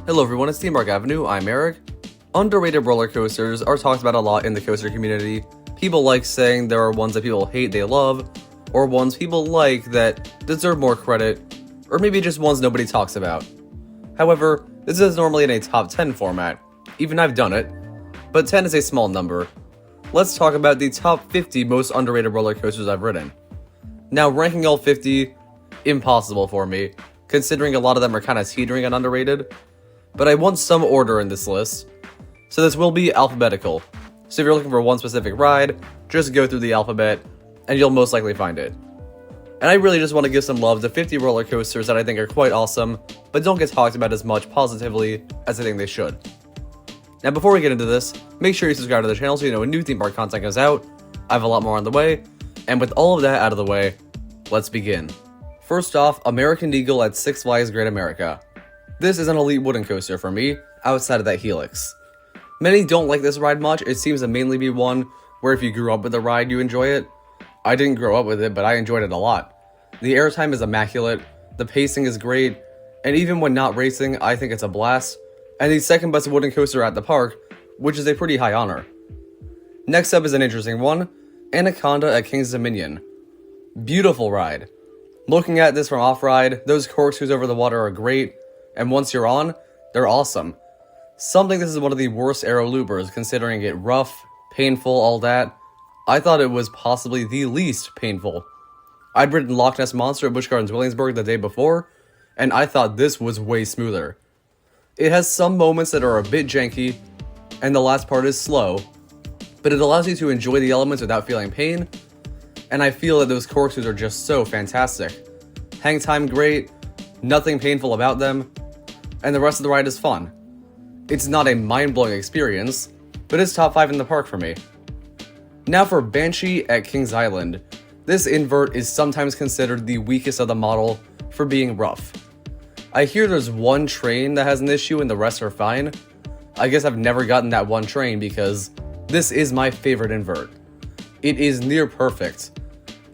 Hello everyone, it's Team Mark Avenue, I'm Eric. Underrated roller coasters are talked about a lot in the coaster community. People like saying there are ones that people hate they love, or ones people like that deserve more credit, or maybe just ones nobody talks about. However, this is normally in a top 10 format. Even I've done it, but 10 is a small number. Let's talk about the top 50 most underrated roller coasters I've ridden. Now, ranking all 50, impossible for me, considering a lot of them are kind of teetering on underrated. But I want some order in this list, so this will be alphabetical. So if you're looking for one specific ride, just go through the alphabet, and you'll most likely find it. And I really just want to give some love to 50 roller coasters that I think are quite awesome, but don't get talked about as much positively as I think they should. Now before we get into this, make sure you subscribe to the channel so you know when new theme park content goes out. I have a lot more on the way, and with all of that out of the way, let's begin. First off, American Eagle at Six Flags Great America. This is an elite wooden coaster for me, outside of that Helix. Many don't like this ride much. It seems to mainly be one where if you grew up with the ride, you enjoy it. I didn't grow up with it, but I enjoyed it a lot. The airtime is immaculate, the pacing is great, and even when not racing, I think it's a blast, and the second best wooden coaster at the park, which is a pretty high honor. Next up is an interesting one, Anaconda at King's Dominion. Beautiful ride. Looking at this from off-ride, those corkscrews over the water are great, and once you're on, they're awesome. Some think this is one of the worst aero loopers, considering it rough, painful, all that. I thought it was possibly the least painful. I'd ridden Loch Ness Monster at Busch Gardens Williamsburg the day before, and I thought this was way smoother. It has some moments that are a bit janky, and the last part is slow, but it allows you to enjoy the elements without feeling pain, and I feel that those corkscrews are just so fantastic. Hang time great, nothing painful about them, and the rest of the ride is fun. It's not a mind-blowing experience, but it's top 5 in the park for me. Now for Banshee at Kings Island. This invert is sometimes considered the weakest of the model for being rough. I hear there's one train that has an issue and the rest are fine. I guess I've never gotten that one train because this is my favorite invert. It is near perfect.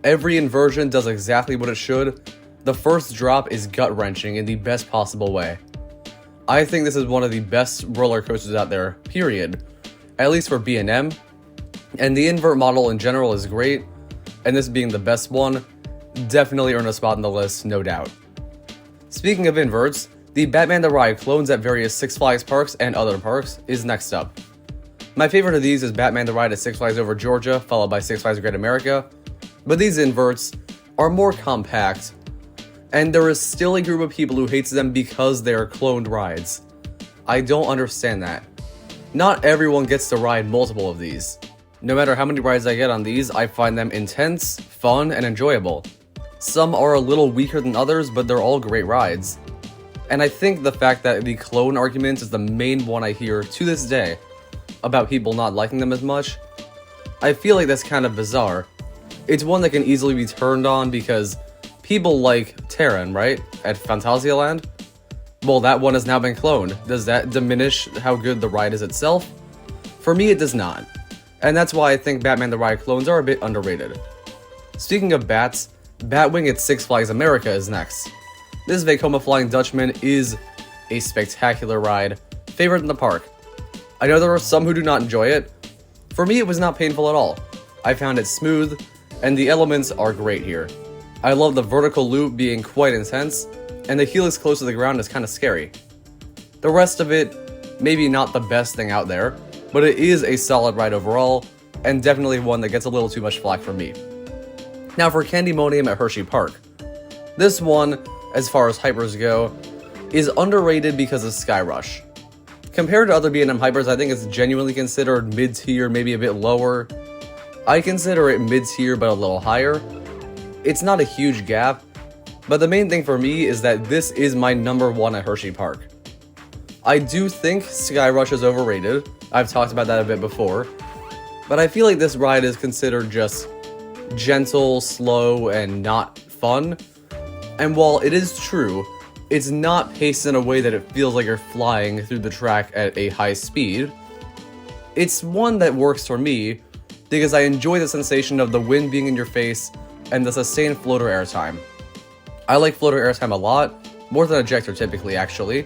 Every inversion does exactly what it should. The first drop is gut-wrenching in the best possible way. I think this is one of the best roller coasters out there, period. At least for B&M. And the invert model in general is great, and this being the best one, definitely earned a spot on the list, no doubt. Speaking of inverts, the Batman the Ride clones at various Six Flags parks and other parks is next up. My favorite of these is Batman the Ride at Six Flags Over Georgia, followed by Six Flags Great America, but these inverts are more compact, and there is still a group of people who hates them because they are cloned rides. I don't understand that. Not everyone gets to ride multiple of these. No matter how many rides I get on these, I find them intense, fun, and enjoyable. Some are a little weaker than others, but they're all great rides. And I think the fact that the clone argument is the main one I hear to this day about people not liking them as much, I feel like that's kind of bizarre. It's one that can easily be turned on because people like Terran, right? At Phantasialand? Well, that one has now been cloned. Does that diminish how good the ride is itself? For me, it does not. And that's why I think Batman the Ride clones are a bit underrated. Speaking of bats, Batwing at Six Flags America is next. This Vekoma Flying Dutchman is a spectacular ride, favorite in the park. I know there are some who do not enjoy it. For me, it was not painful at all. I found it smooth, and the elements are great here. I love the vertical loop being quite intense, and the helix close to the ground is kind of scary. The rest of it, maybe not the best thing out there, but it is a solid ride overall, and definitely one that gets a little too much flack from me. Now for Candymonium at Hershey Park. This one, as far as hypers go, is underrated because of Sky Rush. Compared to other B&M hypers, I think it's genuinely considered mid-tier, maybe a bit lower. I consider it mid-tier but a little higher. It's not a huge gap, but the main thing for me is that this is my number 1 at Hershey Park. I do think Sky Rush is overrated. I've talked about that a bit before, but I feel like this ride is considered just gentle, slow, and not fun. And while it is true, it's not paced in a way that it feels like you're flying through the track at a high speed. It's one that works for me because I enjoy the sensation of the wind being in your face and the sustained floater airtime. I like floater airtime a lot, more than ejector typically actually.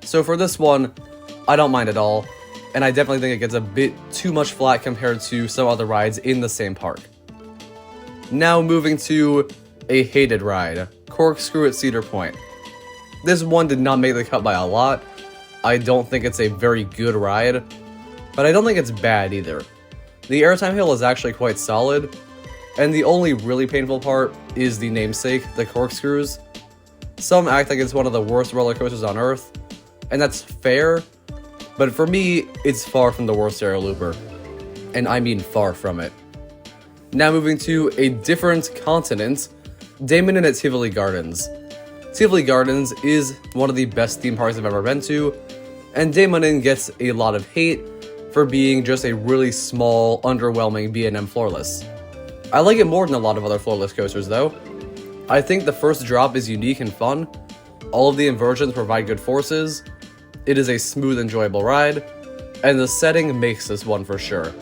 So for this one, I don't mind at all, and I definitely think it gets a bit too much flack compared to some other rides in the same park. Now moving to a hated ride, Corkscrew at Cedar Point. This one did not make the cut by a lot. I don't think it's a very good ride, but I don't think it's bad either. The airtime hill is actually quite solid, and the only really painful part is the namesake, the corkscrews. Some act like it's one of the worst roller coasters on Earth, and that's fair, but for me, it's far from the worst aerial looper. And I mean far from it. Now moving to a different continent, Daemonin at Tivoli Gardens. Tivoli Gardens is one of the best theme parks I've ever been to, and Daemonin gets a lot of hate for being just a really small, underwhelming B&M floorless. I like it more than a lot of other floorless coasters though. I think the first drop is unique and fun, all of the inversions provide good forces, it is a smooth, enjoyable ride, and the setting makes this one for sure.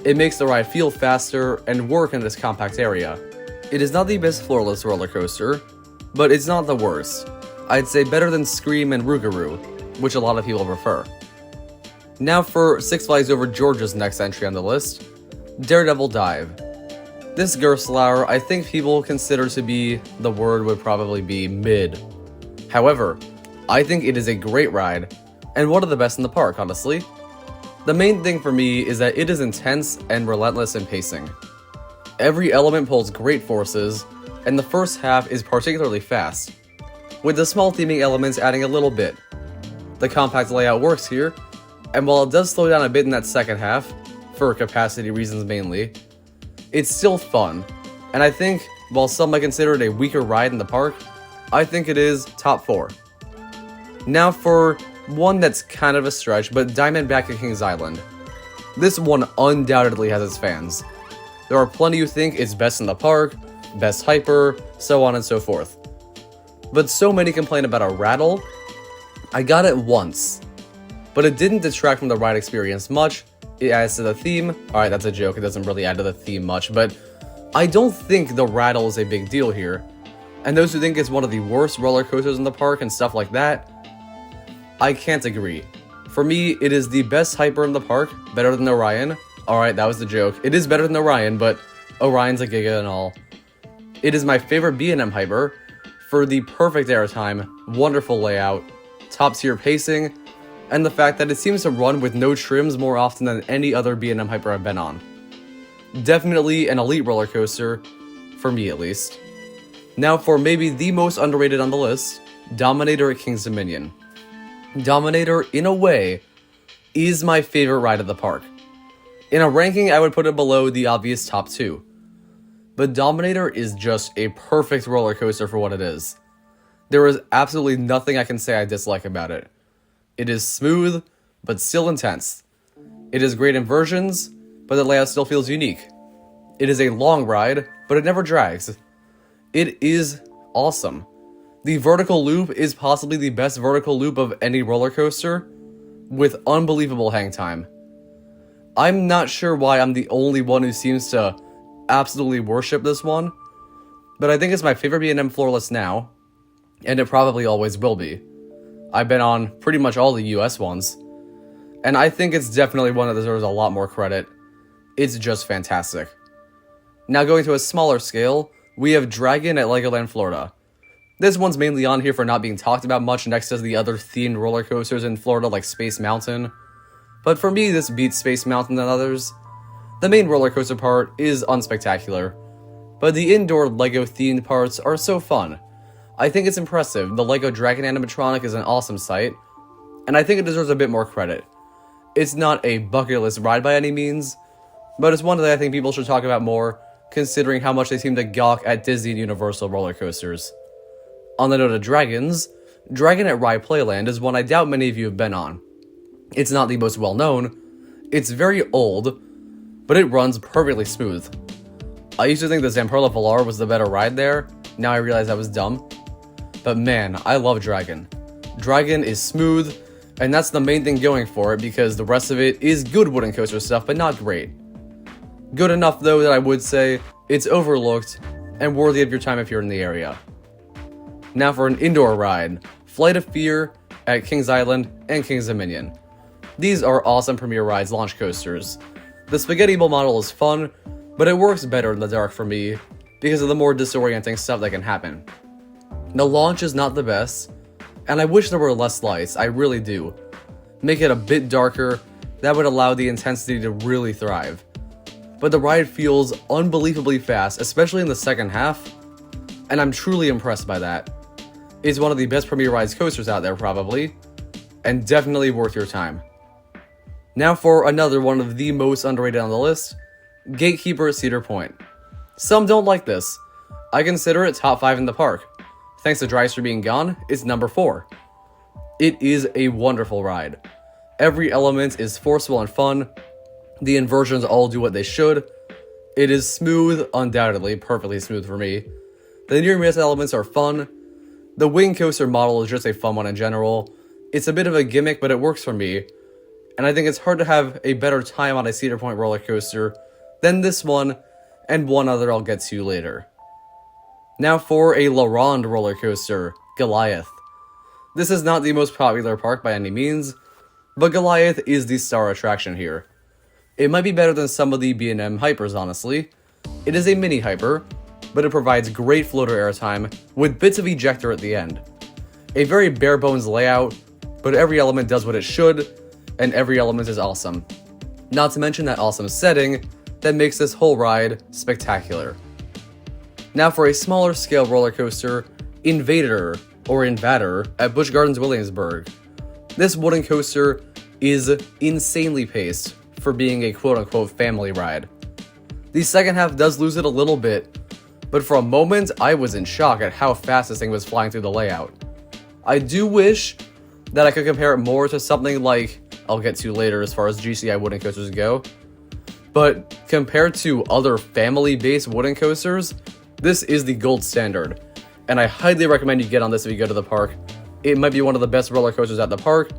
It makes the ride feel faster and work in this compact area. It is not the best floorless roller coaster, but it's not the worst. I'd say better than Scream and Rougarou, which a lot of people prefer. Now for Six Flags Over Georgia's next entry on the list, Daredevil Dive. This Gerstlauer I think people consider to be, the word would probably be mid. However, I think it is a great ride, and one of the best in the park, honestly. The main thing for me is that it is intense and relentless in pacing. Every element pulls great forces, and the first half is particularly fast, with the small theming elements adding a little bit. The compact layout works here, and while it does slow down a bit in that second half, for capacity reasons mainly, it's still fun, and I think, while some might consider it a weaker ride in the park, I think it is top 4. Now for one that's kind of a stretch, but Diamondback at Kings Island. This one undoubtedly has its fans. There are plenty who think it's best in the park, best hyper, so on and so forth. But so many complain about a rattle. I got it once, but it didn't detract from the ride experience much. It adds to the theme. Alright, that's a joke, it doesn't really add to the theme much, but I don't think the rattle is a big deal here. And those who think it's one of the worst roller coasters in the park and stuff like that, I can't agree. For me, it is the best hyper in the park, better than Orion. Alright, that was the joke. It is better than Orion, but Orion's a giga and all. It is my favorite B&M hyper for the perfect airtime, wonderful layout, top tier pacing, and the fact that it seems to run with no trims more often than any other B&M hyper I've been on. Definitely an elite roller coaster, for me at least. Now for maybe the most underrated on the list, Dominator at King's Dominion. Dominator, in a way, is my favorite ride at the park. In a ranking, I would put it below the obvious top 2. But Dominator is just a perfect roller coaster for what it is. There is absolutely nothing I can say I dislike about it. It is smooth, but still intense. It has great inversions, but the layout still feels unique. It is a long ride, but it never drags. It is awesome. The vertical loop is possibly the best vertical loop of any roller coaster, with unbelievable hang time. I'm not sure why I'm the only one who seems to absolutely worship this one, but I think it's my favorite B&M floorless now, and it probably always will be. I've been on pretty much all the US ones, and I think it's definitely one that deserves a lot more credit. It's just fantastic. Now going to a smaller scale, we have Dragon at Legoland Florida. This one's mainly on here for not being talked about much next to the other themed roller coasters in Florida like Space Mountain, but for me this beats Space Mountain than others. The main roller coaster part is unspectacular, but the indoor Lego themed parts are so fun. I think it's impressive. The Lego Dragon animatronic is an awesome sight, and I think it deserves a bit more credit. It's not a bucket list ride by any means, but it's one that I think people should talk about more, considering how much they seem to gawk at Disney and Universal roller coasters. On the note of dragons, Dragon at Rye Playland is one I doubt many of you have been on. It's not the most well known, it's very old, but it runs perfectly smooth. I used to think the Zamperla Velar was the better ride there, now I realize I was dumb. But man, I love Dragon. Dragon is smooth, and that's the main thing going for it because the rest of it is good wooden coaster stuff, but not great. Good enough though that I would say it's overlooked and worthy of your time if you're in the area. Now for an indoor ride, Flight of Fear at Kings Island and Kings Dominion. These are awesome Premier Rides launch coasters. The Spaghetti Bowl model is fun, but it works better in the dark for me because of the more disorienting stuff that can happen. The launch is not the best, and I wish there were less lights, I really do. Make it a bit darker, that would allow the intensity to really thrive. But the ride feels unbelievably fast, especially in the second half, and I'm truly impressed by that. It's one of the best Premier Rides coasters out there probably, and definitely worth your time. Now for another one of the most underrated on the list, Gatekeeper at Cedar Point. Some don't like this. I consider it top 5 in the park. Thanks to Dragster being gone, it's number 4. It is a wonderful ride. Every element is forceful and fun. The inversions all do what they should. It is smooth, undoubtedly, perfectly smooth for me. The near-miss elements are fun. The wing coaster model is just a fun one in general. It's a bit of a gimmick, but it works for me. And I think it's hard to have a better time on a Cedar Point roller coaster than this one, and one other I'll get to later. Now for a La Ronde roller coaster, Goliath. This is not the most popular park by any means, but Goliath is the star attraction here. It might be better than some of the B&M hypers, honestly. It is a mini hyper, but it provides great floater airtime with bits of ejector at the end. A very bare bones layout, but every element does what it should, and every element is awesome. Not to mention that awesome setting that makes this whole ride spectacular. Now for a smaller scale roller coaster, Invader at Busch Gardens Williamsburg. This wooden coaster is insanely paced for being a quote-unquote family ride. The second half does lose it a little bit, but for a moment I was in shock at how fast this thing was flying through the layout. I do wish that I could compare it more to something like, I'll get to later as far as GCI wooden coasters go, but compared to other family-based wooden coasters, this is the gold standard, and I highly recommend you get on this if you go to the park. It might be one of the best roller coasters at the park,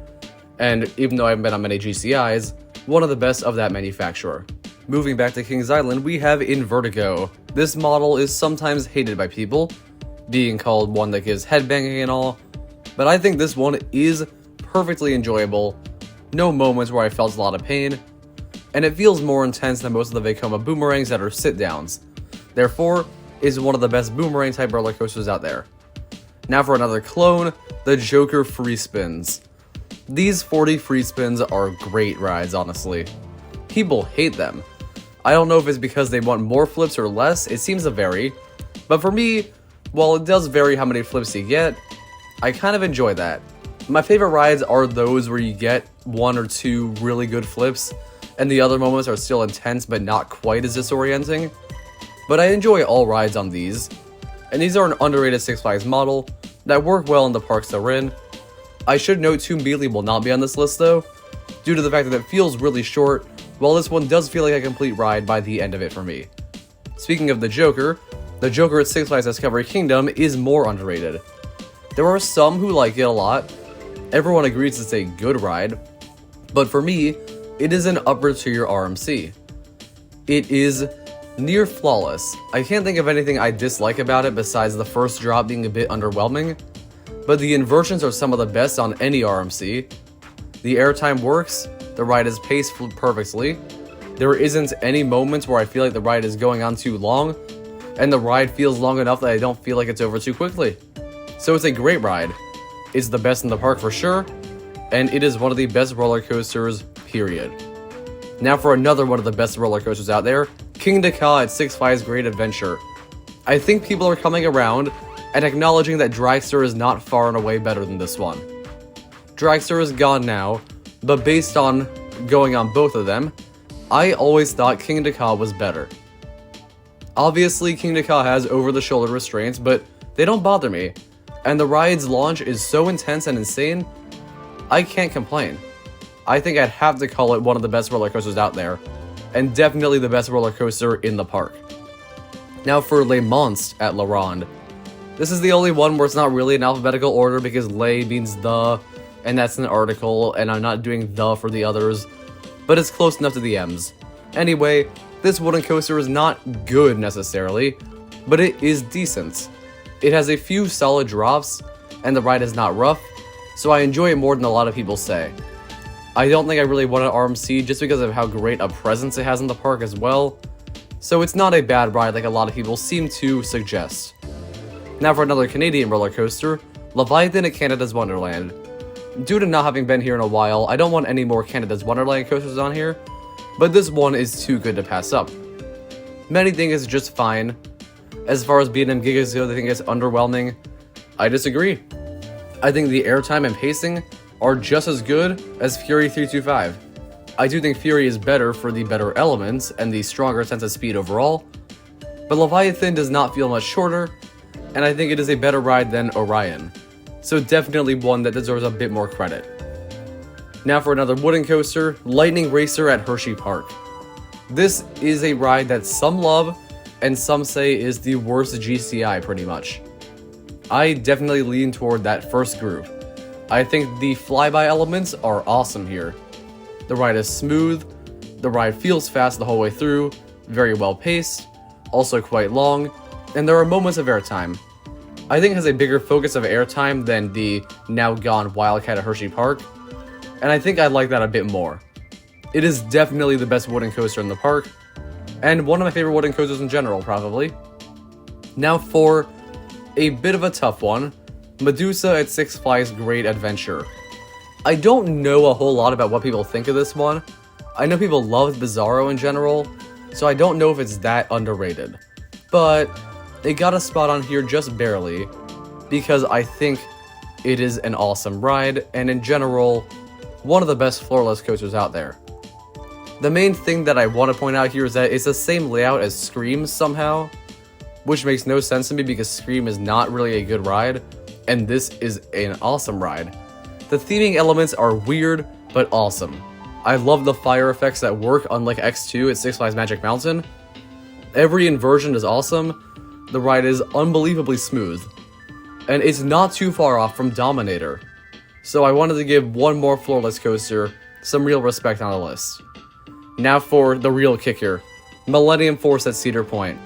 and even though I haven't been on many GCIs, one of the best of that manufacturer. Moving back to Kings Island, we have Invertigo. This model is sometimes hated by people, being called one that gives headbanging and all, but I think this one is perfectly enjoyable, no moments where I felt a lot of pain, and it feels more intense than most of the Vekoma boomerangs that are sit-downs. Therefore, is one of the best boomerang type roller coasters out there. Now for another clone, the Joker Free Spins. These 40 free spins are great rides, honestly. People hate them. I don't know if it's because they want more flips or less, it seems to vary. But for me, while it does vary how many flips you get, I kind of enjoy that. My favorite rides are those where you get 1 or 2 really good flips, and the other moments are still intense but not quite as disorienting. But I enjoy all rides on these, and these are an underrated Six Flags model that work well in the parks they're in. I should note Tomb Beatley will not be on this list though, due to the fact that it feels really short, while this one does feel like a complete ride by the end of it for me. Speaking of the Joker at Six Flags Discovery Kingdom is more underrated. There are some who like it a lot, everyone agrees it's a good ride, but for me, it is an upper tier RMC. It is near flawless. I can't think of anything I dislike about it besides the first drop being a bit underwhelming, but the inversions are some of the best on any RMC. The airtime works, the ride is paced perfectly, there isn't any moments where I feel like the ride is going on too long, and the ride feels long enough that I don't feel like it's over too quickly. So it's a great ride. It's the best in the park for sure, and it is one of the best roller coasters, period. Now for another one of the best roller coasters out there, King Ka at Six Flags Great Adventure. I think people are coming around and acknowledging that Dragster is not far and away better than this one. Dragster is gone now, but based on going on both of them, I always thought King Ka was better. Obviously, King Ka has over-the-shoulder restraints, but they don't bother me, and the ride's launch is so intense and insane, I can't complain. I think I'd have to call it one of the best roller coasters out there, and definitely the best roller coaster in the park. Now for Les Monstres at La Ronde. This is the only one where it's not really in alphabetical order because Les means the, and that's an article, and I'm not doing the for the others, but it's close enough to the M's. Anyway, this wooden coaster is not good necessarily, but it is decent. It has a few solid drops, and the ride is not rough, so I enjoy it more than a lot of people say. I don't think I really want an RMC just because of how great a presence it has in the park as well, so it's not a bad ride like a lot of people seem to suggest. Now for another Canadian roller coaster, Leviathan at Canada's Wonderland. Due to not having been here in a while, I don't want any more Canada's Wonderland coasters on here, but this one is too good to pass up. Many think it's just fine. As far as B&M Gigas go, they think it's underwhelming. I disagree. I think the airtime and pacing are just as good as Fury 325. I do think Fury is better for the better elements and the stronger sense of speed overall, but Leviathan does not feel much shorter, and I think it is a better ride than Orion, so definitely one that deserves a bit more credit. Now for another wooden coaster, Lightning Racer at Hershey Park. This is a ride that some love, and some say is the worst GCI pretty much. I definitely lean toward that first group. I think the flyby elements are awesome here. The ride is smooth, the ride feels fast the whole way through, very well paced, also quite long, and there are moments of airtime. I think it has a bigger focus of airtime than the now gone Wildcat at Hershey Park, and I think I like that a bit more. It is definitely the best wooden coaster in the park, and one of my favorite wooden coasters in general, probably. Now for a bit of a tough one, Medusa at Six Flags Great Adventure. I don't know a whole lot about what people think of this one. I know people love Bizarro in general, so I don't know if it's that underrated. But it got a spot on here just barely, because I think it is an awesome ride, and in general, one of the best floorless coasters out there. The main thing that I want to point out here is that it's the same layout as Scream somehow, which makes no sense to me because Scream is not really a good ride, and this is an awesome ride. The theming elements are weird, but awesome. I love the fire effects that work unlike X2 at Six Flags Magic Mountain. Every inversion is awesome, the ride is unbelievably smooth, and it's not too far off from Dominator. So I wanted to give one more floorless coaster some real respect on the list. Now for the real kicker, Millennium Force at Cedar Point.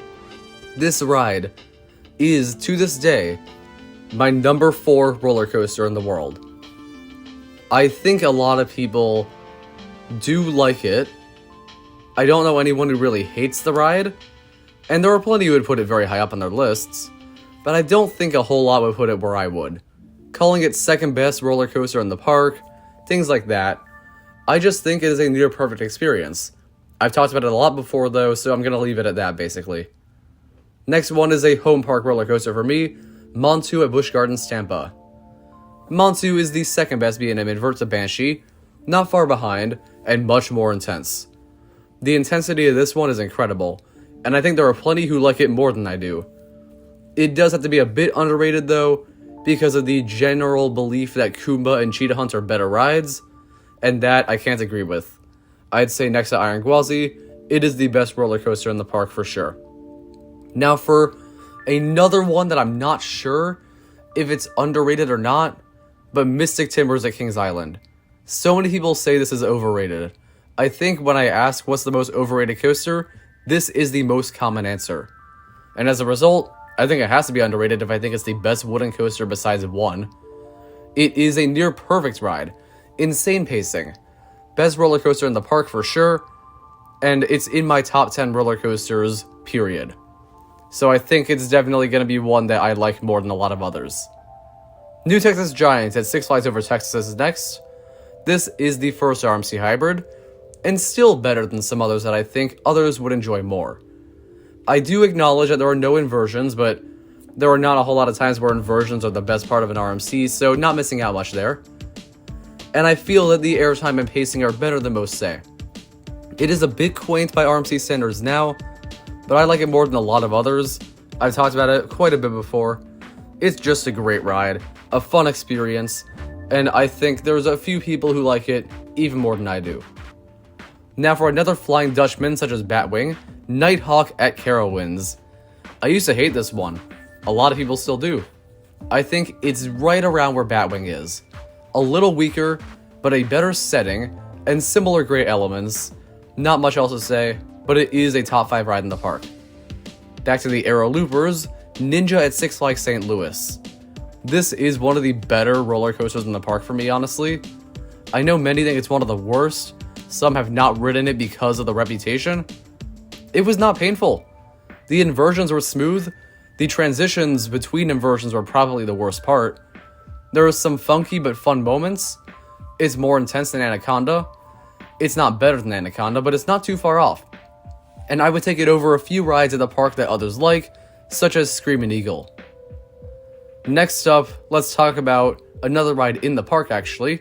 This ride is, to this day, my number 4 roller coaster in the world. I think a lot of people do like it. I don't know anyone who really hates the ride, and there are plenty who would put it very high up on their lists, but I don't think a whole lot would put it where I would. Calling it second best roller coaster in the park, things like that. I just think it is a near perfect experience. I've talked about it a lot before though, so I'm gonna leave it at that basically. Next one is a home park roller coaster for me, Montu at Busch Gardens Tampa. Montu is the second best B&M invert to Banshee, not far behind, and much more intense. The intensity of this one is incredible, and I think there are plenty who like it more than I do. It does have to be a bit underrated though, because of the general belief that Kumba and Cheetah Hunt are better rides, and that I can't agree with. I'd say next to Iron Gwazi, it is the best roller coaster in the park for sure. Now for another one that I'm not sure if it's underrated or not, but Mystic Timbers at Kings Island. So many people say this is overrated. I think when I ask what's the most overrated coaster, this is the most common answer. And as a result, I think it has to be underrated if I think it's the best wooden coaster besides one. It is a near perfect ride. Insane pacing. Best roller coaster in the park for sure. And it's in my top 10 roller coasters, period. So I think it's definitely going to be one that I like more than a lot of others. New Texas Giants at Six Flags Over Texas is next. This is the first RMC hybrid, and still better than some others that I think others would enjoy more. I do acknowledge that there are no inversions, but there are not a whole lot of times where inversions are the best part of an RMC, so not missing out much there. And I feel that the airtime and pacing are better than most say. It is a bit quaint by RMC standards now, but I like it more than a lot of others. I've talked about it quite a bit before. It's just a great ride, a fun experience, and I think there's a few people who like it even more than I do. Now for another Flying Dutchman such as Batwing, Nighthawk at Carowinds. I used to hate this one. A lot of people still do. I think it's right around where Batwing is. A little weaker, but a better setting, and similar great elements. Not much else to say, but it is a top 5 ride in the park. Back to the Aero Loopers, Ninja at Six Flags St. Louis. This is one of the better roller coasters in the park for me, honestly. I know many think it's one of the worst. Some have not ridden it because of the reputation. It was not painful. The inversions were smooth. The transitions between inversions were probably the worst part. There were some funky but fun moments. It's more intense than Anaconda. It's not better than Anaconda, but it's not too far off. And I would take it over a few rides at the park that others like, such as Screamin' Eagle. Next up, let's talk about another ride in the park actually,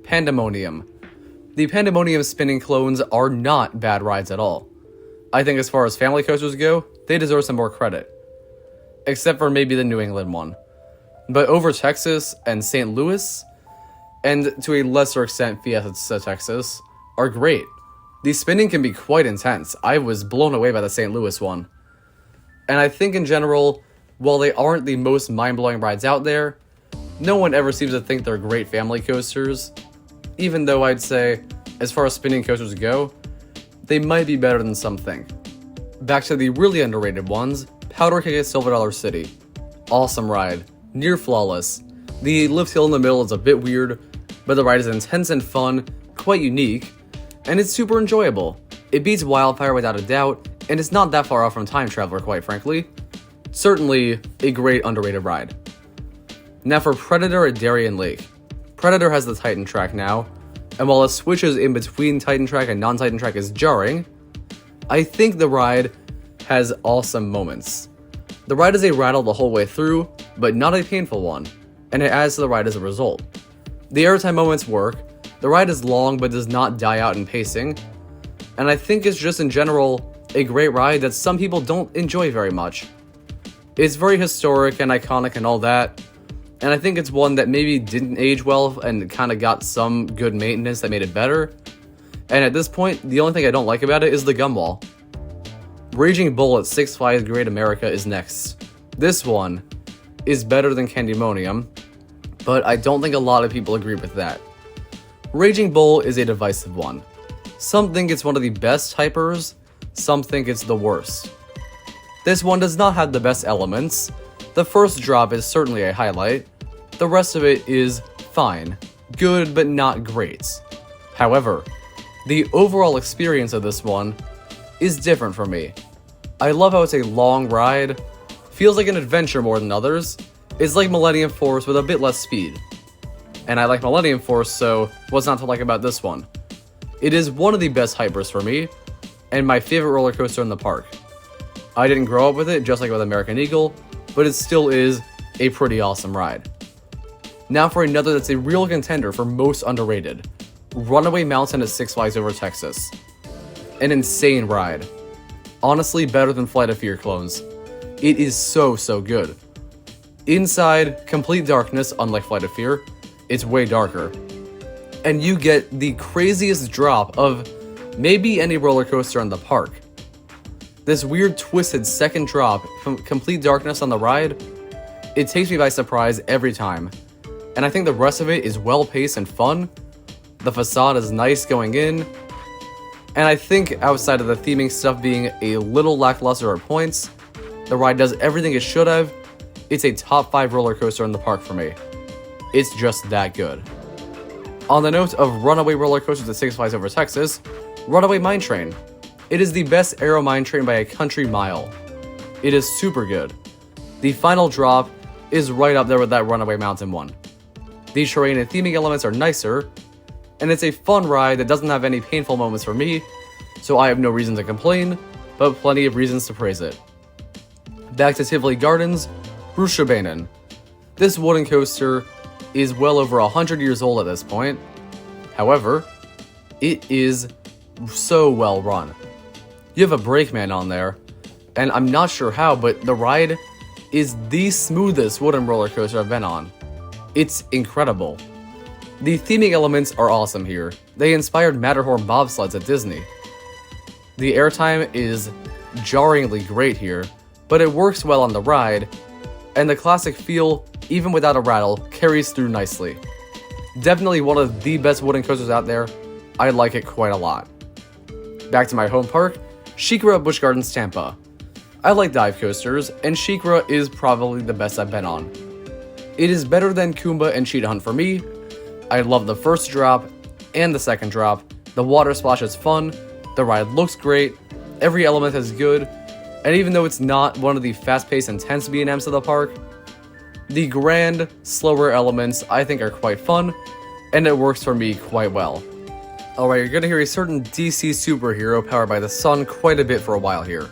Pandemonium. The Pandemonium spinning clones are not bad rides at all. I think as far as family coasters go, they deserve some more credit. Except for maybe the New England one. But over Texas and St. Louis, and to a lesser extent Fiesta Texas, are great. The spinning can be quite intense. I was blown away by the St. Louis one. And I think in general, while they aren't the most mind-blowing rides out there, no one ever seems to think they're great family coasters. Even though I'd say, as far as spinning coasters go, they might be better than some think. Back to the really underrated ones, Powder Keg at Silver Dollar City. Awesome ride. Near flawless. The lift hill in the middle is a bit weird, but the ride is intense and fun, quite unique, and it's super enjoyable. It beats Wildfire without a doubt, and it's not that far off from Time Traveler, quite frankly. Certainly a great underrated ride. Now for Predator at Darien Lake. Predator has the Titan track now, and while it switches in between Titan track and non-Titan track is jarring, I think the ride has awesome moments. The ride is a rattle the whole way through, but not a painful one, and it adds to the ride as a result. The airtime moments work, the ride is long but does not die out in pacing, and I think it's just in general a great ride that some people don't enjoy very much. It's very historic and iconic and all that, and I think it's one that maybe didn't age well and kind of got some good maintenance that made it better. And at this point, the only thing I don't like about it is the gum wall. Raging Bull at Six Flags Great America is next. This one is better than Candymonium, but I don't think a lot of people agree with that. Raging Bull is a divisive one. Some think it's one of the best hypers, some think it's the worst. This one does not have the best elements. The first drop is certainly a highlight. The rest of it is fine. Good, but not great. However, the overall experience of this one is different for me. I love how it's a long ride, feels like an adventure more than others. It's like Millennium Force with a bit less speed. And I like Millennium Force, so what's not to like about this one? It is one of the best hypers for me, and my favorite roller coaster in the park. I didn't grow up with it, just like with American Eagle, but it still is a pretty awesome ride. Now for another that's a real contender for most underrated. Runaway Mountain at Six Flags Over Texas. An insane ride. Honestly, better than Flight of Fear clones. It is so good. Inside, complete darkness, unlike Flight of Fear. It's way darker. And you get the craziest drop of maybe any roller coaster in the park. This weird twisted second drop from complete darkness on the ride, it takes me by surprise every time. And I think the rest of it is well paced and fun. The facade is nice going in. And I think outside of the theming stuff being a little lackluster at points, the ride does everything it should have. It's a top 5 roller coaster in the park for me. It's just that good. On the note of runaway roller coasters at Six Flags Over Texas, Runaway Mine Train. It is the best aero mine train by a country mile. It is super good. The final drop is right up there with that Runaway Mountain one. The terrain and theming elements are nicer, and it's a fun ride that doesn't have any painful moments for me, so I have no reason to complain, but plenty of reasons to praise it. Back to Tivoli Gardens, Bruchschabanen. This wooden coaster is well over 100 years old at this point. However, it is so well run. You have a brakeman on there, and I'm not sure how, but the ride is the smoothest wooden roller coaster I've been on. It's incredible. The theming elements are awesome here. They inspired Matterhorn bobsleds at Disney. The airtime is jarringly great here, but it works well on the ride, and the classic feel, even without a rattle, carries through nicely. Definitely one of the best wooden coasters out there. I like it quite a lot. Back to my home park, SheiKra at Busch Gardens Tampa. I like dive coasters, and SheiKra is probably the best I've been on. It is better than Kumba and Cheetah Hunt for me. I love the first drop and the second drop. The water splash is fun, the ride looks great, every element is good, and even though it's not one of the fast-paced, intense B&Ms of the park, the grand, slower elements I think are quite fun, and it works for me quite well. Alright, you're gonna hear a certain DC superhero powered by the sun quite a bit for a while here.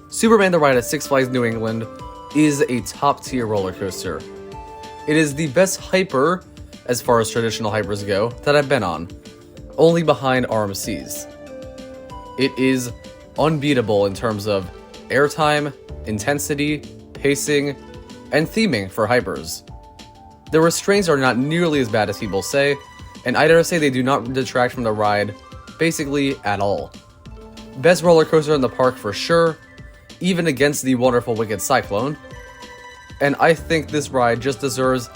Superman the Ride at Six Flags New England is a top-tier roller coaster. It is the best hyper, as far as traditional hypers go, that I've been on, only behind RMC's. It is unbeatable in terms of airtime, intensity, pacing, and theming for hypers. The restraints are not nearly as bad as people say, and I dare say they do not detract from the ride basically at all. Best roller coaster in the park for sure, even against the wonderful Wicked Cyclone, and I think this ride just deserves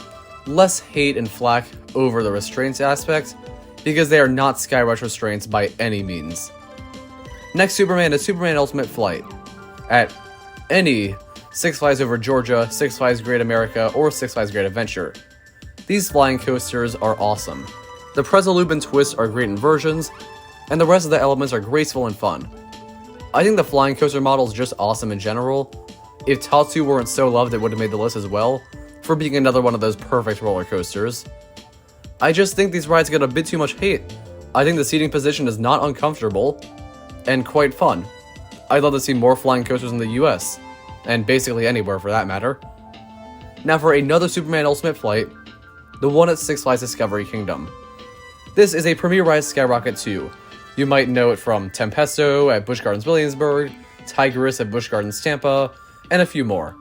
less hate and flack over the restraints aspect, because they are not Skyrush restraints by any means. Next Superman is Superman Ultimate Flight at any Six Flags Over Georgia, Six Flags Great America, or Six Flags Great Adventure. These flying coasters are awesome. The Pretzel Loop and Twist are great inversions, and the rest of the elements are graceful and fun. I think the flying coaster model is just awesome in general. If Tatsu weren't so loved, it would have made the list as well, for being another one of those perfect roller coasters. I just think these rides get a bit too much hate. I think the seating position is not uncomfortable, and quite fun. I'd love to see more flying coasters in the US, and basically anywhere for that matter. Now for another Superman Ultimate Flight, the one at Six Flags Discovery Kingdom. This is a Premier Ride Skyrocket 2. You might know it from Tempesto at Busch Gardens Williamsburg, Tigress at Busch Gardens Tampa, and a few more.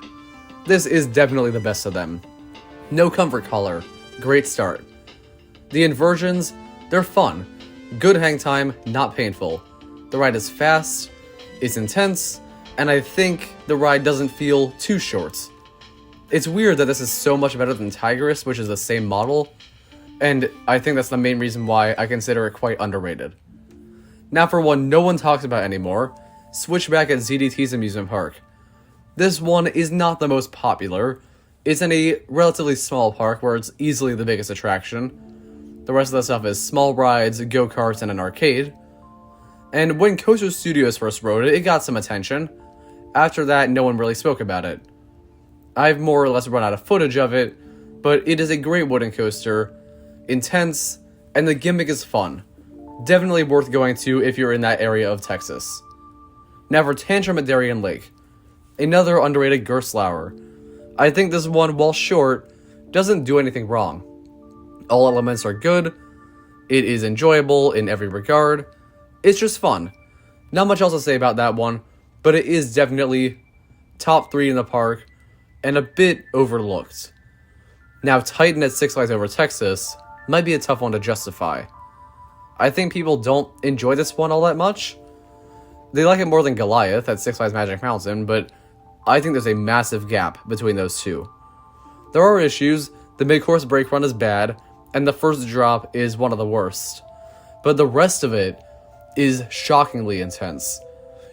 This is definitely the best of them. No comfort collar, great start. The inversions, they're fun. Good hang time, not painful. The ride is fast, it's intense, and I think the ride doesn't feel too short. It's weird that this is so much better than Tigress, which is the same model, and I think that's the main reason why I consider it quite underrated. Now for one no one talks about anymore, Switchback at ZDT's amusement park. This one is not the most popular. It's in a relatively small park where it's easily the biggest attraction. The rest of the stuff is small rides, go-karts, and an arcade. And when Coaster Studios first wrote it, it got some attention. After that, no one really spoke about it. I've more or less run out of footage of it, but it is a great wooden coaster, intense, and the gimmick is fun. Definitely worth going to if you're in that area of Texas. Now for Tantrum at Darien Lake. Another underrated Gerstlauer. I think this one, while short, doesn't do anything wrong. All elements are good, it is enjoyable in every regard, it's just fun. Not much else to say about that one, but it is definitely top 3 in the park, and a bit overlooked. Now Titan at Six Flags Over Texas might be a tough one to justify. I think people don't enjoy this one all that much. They like it more than Goliath at Six Flags Magic Mountain, but I think there's a massive gap between those two. There are issues, the mid-course brake run is bad, and the first drop is one of the worst. But the rest of it is shockingly intense.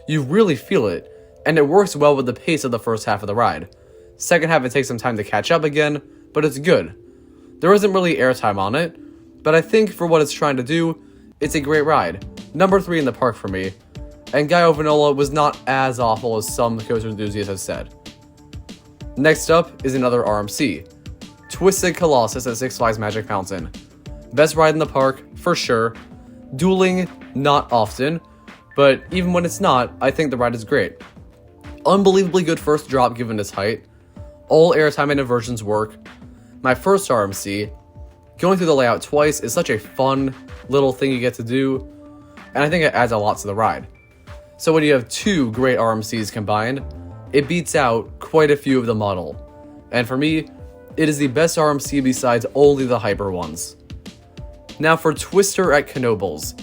You really feel it, and it works well with the pace of the first half of the ride. Second half it takes some time to catch up again, but it's good. There isn't really airtime on it, but I think for what it's trying to do, it's a great ride. Number 3 in the park for me. And Guy Ovanola was not as awful as some coaster enthusiasts have said. Next up is another RMC. Twisted Colossus at Six Flags Magic Mountain. Best ride in the park, for sure. Dueling, not often, but even when it's not, I think the ride is great. Unbelievably good first drop given its height. All airtime and inversions work. My first RMC, going through the layout twice is such a fun little thing you get to do, and I think it adds a lot to the ride. So when you have 2 great RMCs combined, it beats out quite a few of the model. And for me, it is the best RMC besides only the hyper ones. Now for Twister at Knoebels.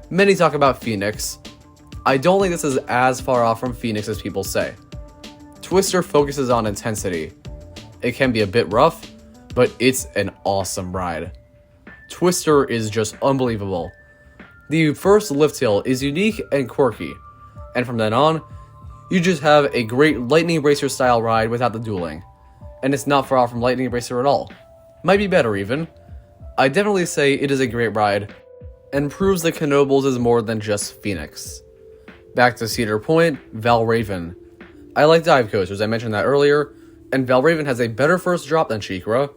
Many talk about Phoenix. I don't think this is as far off from Phoenix as people say. Twister focuses on intensity. It can be a bit rough, but it's an awesome ride. Twister is just unbelievable. The first lift hill is unique and quirky, and from then on, you just have a great lightning racer style ride without the dueling. and it's not far off from Lightning Racer at all. Might be better even. I definitely say it is a great ride, and proves that Knoebels is more than just Phoenix. Back to Cedar Point, Valraven. I like dive coasters, I mentioned that earlier, and Valraven has a better first drop than Shikra,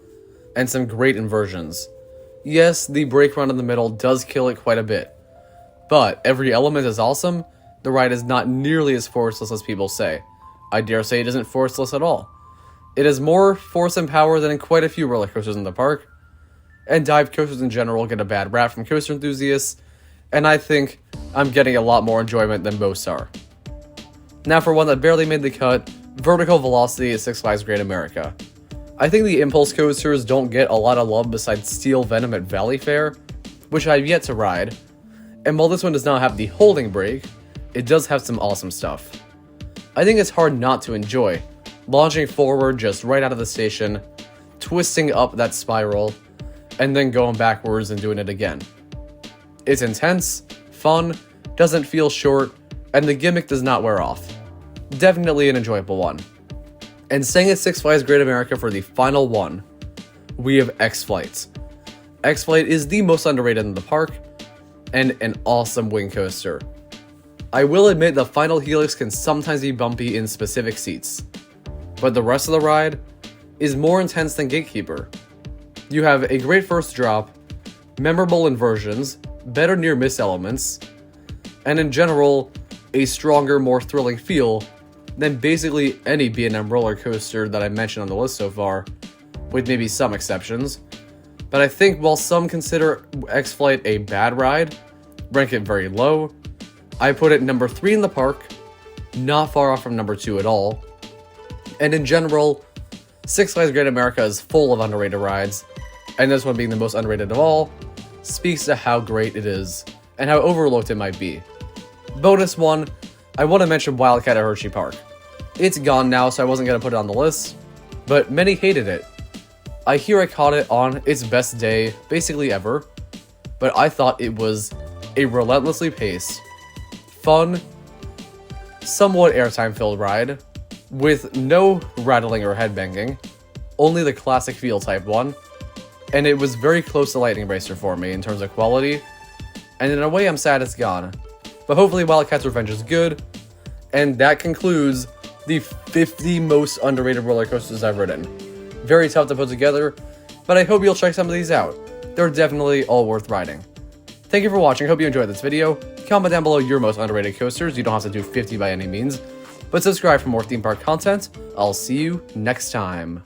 and some great inversions. Yes, the brake run in the middle does kill it quite a bit, but every element is awesome. The ride is not nearly as forceless as people say. I dare say it isn't forceless at all. It has more force and power than in quite a few roller coasters in the park, and dive coasters in general get a bad rap from coaster enthusiasts, and I think I'm getting a lot more enjoyment than most are. Now for one that barely made the cut, Vertical Velocity at Six Flags Great America. I think the impulse coasters don't get a lot of love besides Steel Venom at Valley Fair, which I've yet to ride, and while this one does not have the holding brake, it does have some awesome stuff. I think it's hard not to enjoy, launching forward just right out of the station, twisting up that spiral, and then going backwards and doing it again. It's intense, fun, doesn't feel short, and the gimmick does not wear off. Definitely an enjoyable one. And staying at Six Flags Great America for the final one, we have X-Flight. X-Flight is the most underrated in the park, and an awesome wing coaster. I will admit the final helix can sometimes be bumpy in specific seats, but the rest of the ride is more intense than Gatekeeper. You have a great first drop, memorable inversions, better near-miss elements, and in general, a stronger, more thrilling feel than basically any B&M roller coaster that I mentioned on the list so far, with maybe some exceptions. But I think while some consider X-Flight a bad ride, rank it very low, I put it number 3 in the park, not far off from number 2 at all. And in general, Six Flags Great America is full of underrated rides, and this one being the most underrated of all, speaks to how great it is, and how overlooked it might be. Bonus one, I want to mention Wildcat at Hershey Park. It's gone now, so I wasn't going to put it on the list, but many hated it. I hear I caught it on its best day, basically ever, but I thought it was a relentlessly paced, fun, somewhat airtime-filled ride, with no rattling or headbanging, only the classic feel type one, and it was very close to Lightning Racer for me in terms of quality, and in a way I'm sad it's gone. But hopefully Wildcat's Revenge is good, and that concludes the 50 most underrated roller coasters I've ridden. Very tough to put together, but I hope you'll check some of these out. They're definitely all worth riding. Thank you for watching, hope you enjoyed this video. Comment down below your most underrated coasters, you don't have to do 50 by any means, but subscribe for more theme park content. I'll see you next time.